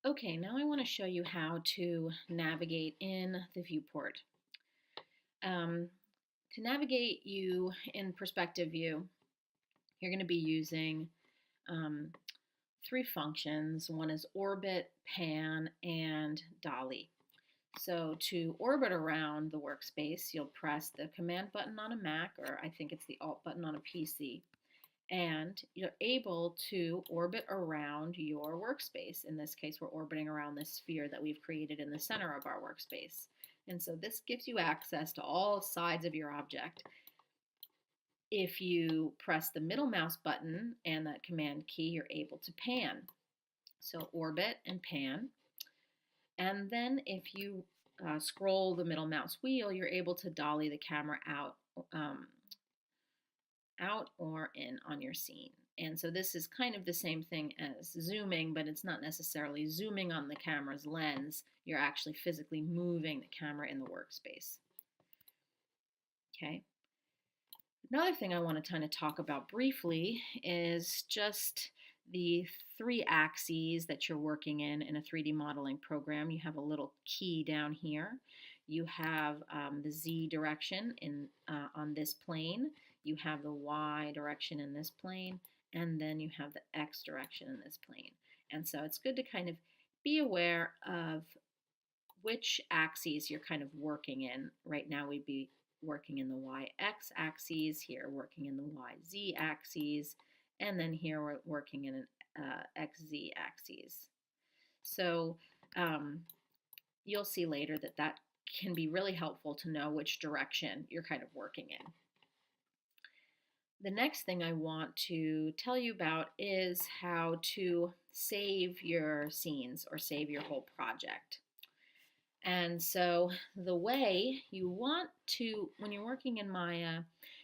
Okay, now I want to show you how to navigate in the viewport. Um, to navigate you in perspective view, you're going to be using um, three functions. One is orbit, pan, and dolly. So to orbit around the workspace, you'll press the command button on a Mac, or I think it's the alt button on a PC, and you're able to orbit around your workspace. In this case, we're orbiting around this sphere that we've created in the center of our workspace. And so this gives you access to all sides of your object. If you press the middle mouse button and that command key, you're able to pan. So orbit and pan. And then if you scroll the middle mouse wheel, you're able to dolly the camera um, out or in on your scene. And so this is kind of the same thing as zooming, but it's not necessarily zooming on the camera's lens. You're actually physically moving the camera in the workspace. Okay. Another thing I want to kind of talk about briefly is just the three axes that you're working in a 3D modeling program. You have a little key down here. You have the Z direction on this plane. You have the Y direction in this plane. And then you have the X direction in this plane. And so it's good to kind of be aware of which axes you're kind of working in. Right now we'd be working in the YX axes, here working in the YZ axes, and then here we're working in an XZ axes. So you'll see later that that can be really helpful to know which direction you're kind of working in. The next thing I want to tell you about is how to save your scenes or save your whole project. And so the way you want to, when you're working in Maya,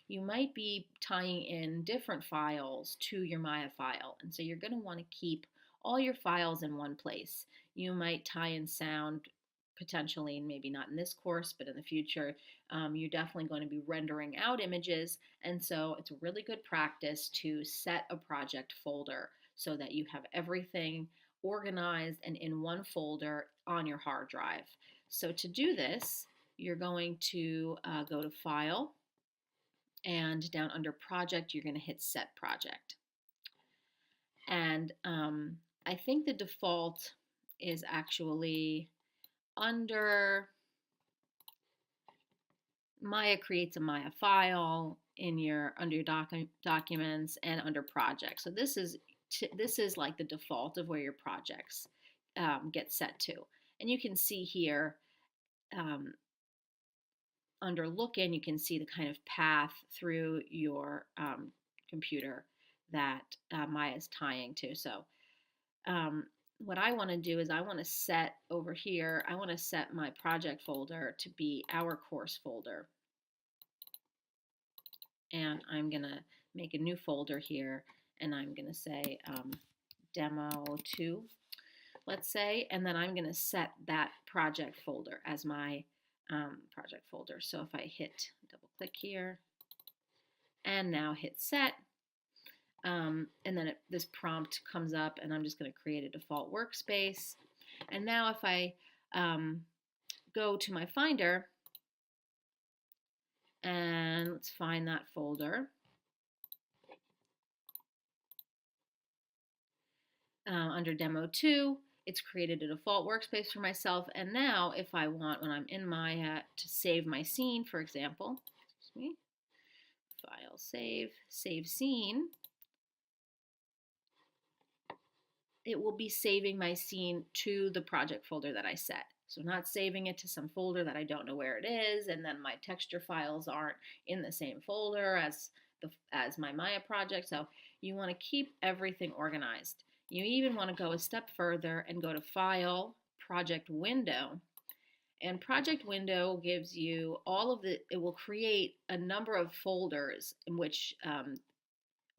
you might be tying in different files to your Maya file. And so you're going to want to keep all your files in one place. You might tie in sound potentially, and maybe not in this course, but in the future. You're definitely going to be rendering out images. And so it's a really good practice to set a project folder so that you have everything organized and in one folder on your hard drive. So to do this, you're going to go to File, and down under Project, you're going to hit Set Project. And I think the default is actually under Maya creates a Maya file in under your documents and under projects. So this is like the default of where your projects get set to. And you can see here under Lookin, you can see the kind of path through your computer that Maya is tying to. So what I want to do is I want to set over here, I want to set my project folder to be our course folder. And I'm going to make a new folder here, and I'm going to say demo 2, let's say, and then I'm going to set that project folder as my project folder. So if I hit double click here and now hit set, and then this prompt comes up, and I'm just going to create a default workspace. And now if I go to my Finder, and let's find that folder. Under Demo 2, it's created a default workspace for myself. And now if I want, when I'm in Maya, to save my scene, for example, excuse me, File, Save Scene, it will be saving my scene to the project folder that I set. So not saving it to some folder that I don't know where it is, and then my texture files aren't in the same folder as my Maya project. So you want to keep everything organized. You even want to go a step further and go to File, Project Window. And Project Window gives you it will create a number of folders in which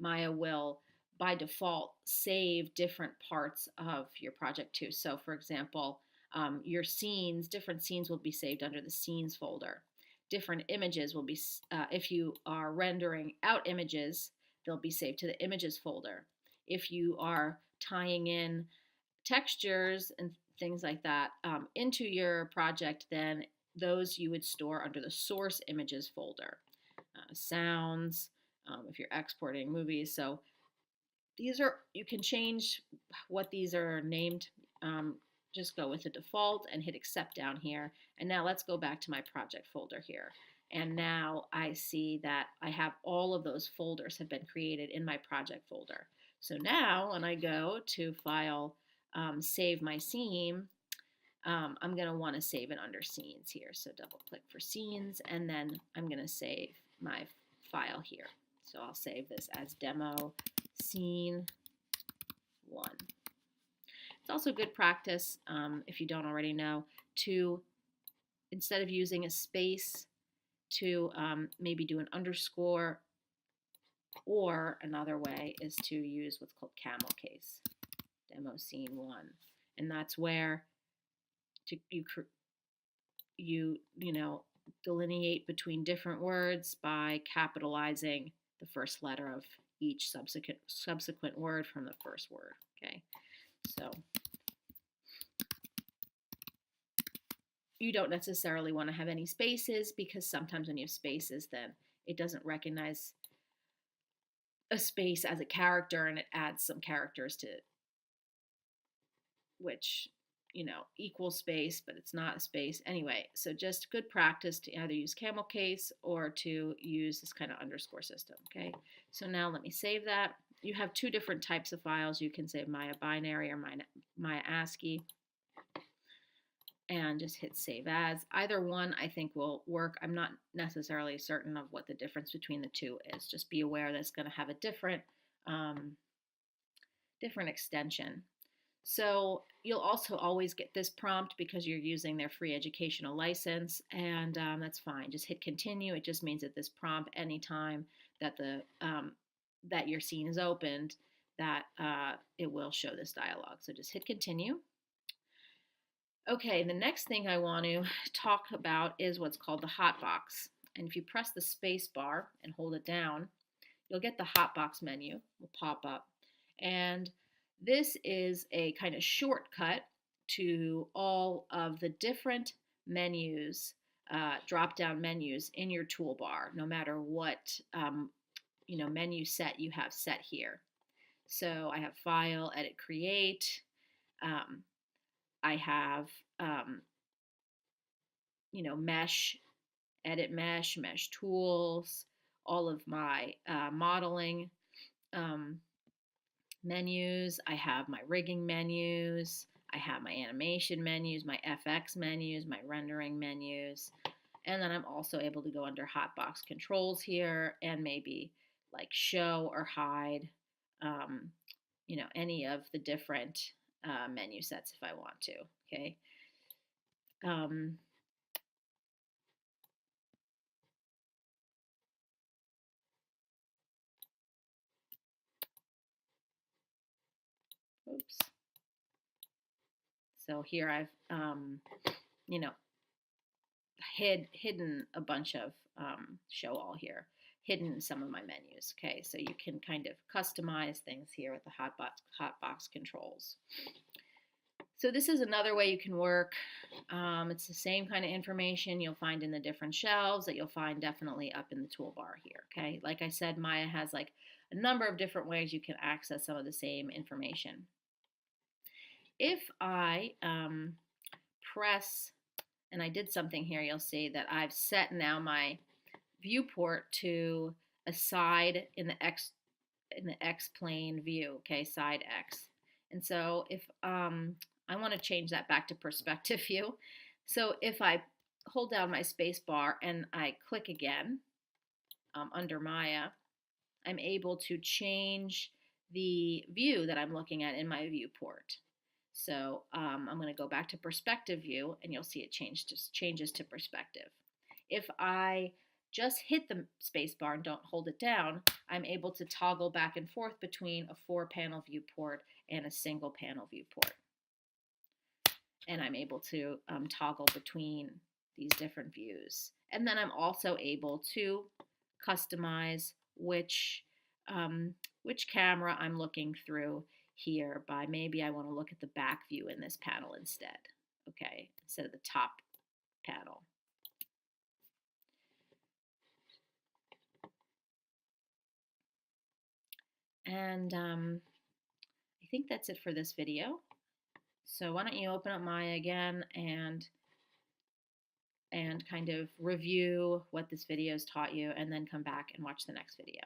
Maya will by default save different parts of your project to. So for example, your scenes, different scenes will be saved under the scenes folder. Different images will be, if you are rendering out images, they'll be saved to the images folder. If you are tying in textures and things like that into your project, then those you would store under the source images folder. Sounds, if you're exporting movies. So these are, you can change what these are named. Just go with the default and hit accept down here. And now let's go back to my project folder here. And now I see that I have all of those folders have been created in my project folder. So now when I go to File, Save My Scene, I'm going to want to save it under Scenes here. So double click for Scenes, and then I'm going to save my file here. So I'll save this as Demo Scene 1. It's also good practice, if you don't already know, to, instead of using a space, to maybe do an underscore, or another way is to use what's called camel case, Demo Scene 1. And that's where you delineate between different words by capitalizing the first letter of each subsequent word from the first word. Okay, so you don't necessarily want to have any spaces, because sometimes when you have spaces, then it doesn't recognize a space as a character, and it adds some characters to it, which equal space, but it's not a space. Anyway, so just good practice to either use camel case or to use this kind of underscore system. Okay, so now let me save that. You have two different types of files. You can save Maya binary or Maya ASCII, and just hit save as. Either one I think will work. I'm not necessarily certain of what the difference between the two is. Just be aware that it's going to have a different extension. So you'll also always get this prompt because you're using their free educational license, and that's fine. Just hit continue. It just means that this prompt, anytime that that your scene is opened, that it will show this dialog. So just hit continue. Okay, the next thing I want to talk about is what's called the Hotbox. And if you press the space bar and hold it down, you'll get the Hotbox menu will pop up. And this is a kind of shortcut to all of the different menus, drop-down menus in your toolbar, no matter what menu set you have set here. So I have File, Edit, Create. I have Mesh, Edit Mesh, Mesh Tools, all of my modeling menus. I have my rigging menus. I have my animation menus, my FX menus, my rendering menus. And then I'm also able to go under Hotbox controls here and maybe like show or hide, any of the different menu sets if I want to. Okay. Oops. So here I've, hidden a bunch of show all here, hidden some of my menus. Okay, so you can kind of customize things here with the Hotbox controls. So this is another way you can work. It's the same kind of information you'll find in the different shelves that you'll find definitely up in the toolbar here. Okay, like I said, Maya has like a number of different ways you can access some of the same information. If I press, and I did something here, you'll see that I've set now my viewport to a side in the X plane view, okay, side X. And so if I want to change that back to perspective view, so if I hold down my space bar and I click again under Maya, I'm able to change the view that I'm looking at in my viewport. So I'm going to go back to perspective view, and you'll see it changes to perspective. If I just hit the space bar and don't hold it down, I'm able to toggle back and forth between a 4-panel viewport and a single panel viewport. And I'm able to toggle between these different views. And then I'm also able to customize which camera I'm looking through here by maybe I want to look at the back view in this panel instead, okay, instead of the top panel. And I think that's it for this video. So why don't you open up Maya again and kind of review what this video has taught you, and then come back and watch the next video.